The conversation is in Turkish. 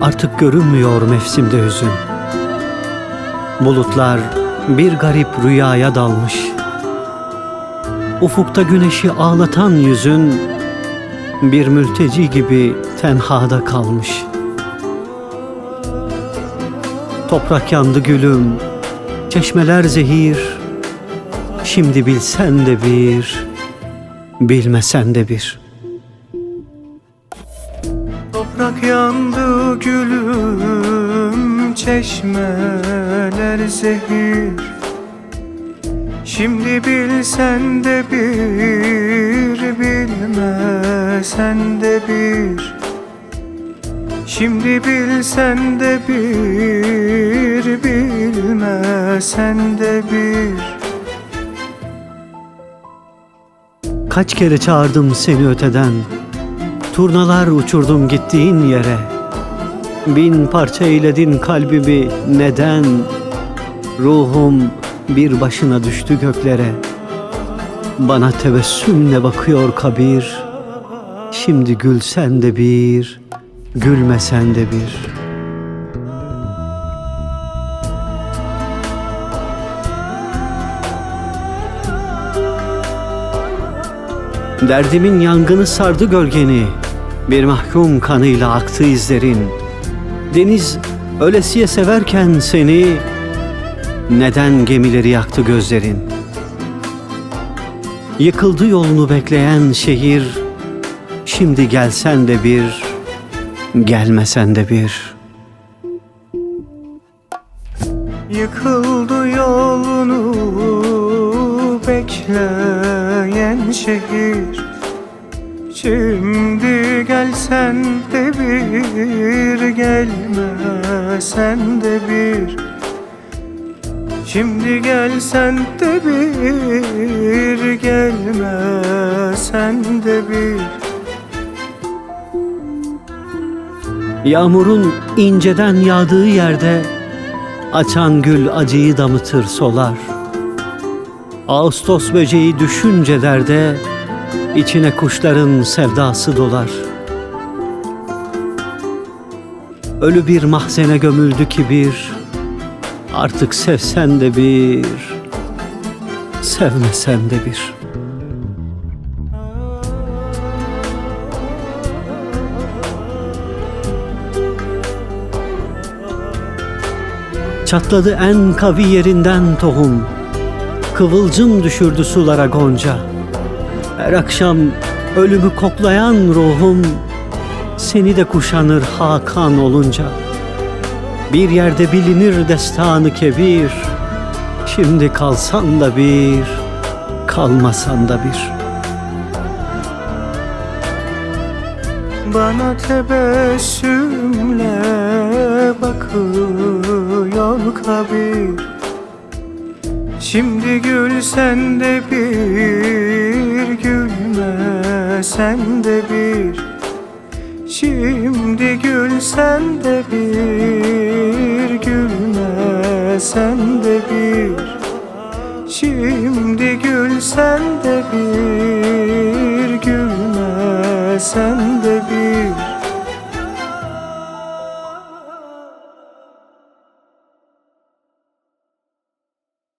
Artık görünmüyor mevsimde hüzün. Bulutlar bir garip rüyaya dalmış. Ufukta güneşi ağlatan yüzün bir mülteci gibi tenhada kalmış. Toprak yandı gülüm, çeşmeler zehir. Şimdi bilsen de bir, bilmesen de bir. Toprak yandı gülüm, çeşmeler zehir. Şimdi bilsen de bir, bilmesen de bir. Şimdi bilsen de bir, bilmesen de bir. Kaç kere çağırdım seni öteden, turnalar uçurdum gittiğin yere. Bin parça eyledin kalbimi, neden? Ruhum bir başına düştü göklere. Bana tebessümle bakıyor kabir. Şimdi gülsen de bir, gülmesen de bir. Derdimin yangını sardı gölgeni, bir mahkum kanıyla aktı izlerin. Deniz ölesiye severken seni, neden gemileri yaktı gözlerin? Yıkıldı yolunu bekleyen şehir, şimdi gelsen de bir, gelmesen de bir. Yıkıldı yolunu bekleyen şehir. Şimdi gelsen de bir, gelmesen de bir. Şimdi gelsen de bir, gelmesen de bir. Yağmurun inceden yağdığı yerde, açan gül acıyı damıtır solar. Ağustos böceği düşünce derde, içine kuşların sevdası dolar. Ölü bir mahzene gömüldü kibir, artık sevsen de bir, sevmesen de bir. Çatladı en kavi yerinden tohum, kıvılcım düşürdü sulara gonca. Her akşam ölümü koklayan ruhum, seni de kuşanır Hakan olunca. Bir yerde bilinir destanı kebir, şimdi kalsan da bir, kalmasan da bir. Bana tebessümle bakıyor kabir. Şimdi gülsen de bir, gülmesen de bir. Şimdi gülsen de bir, gülmesen de bir. Şimdi gülsen de bir, gülmesen de bir.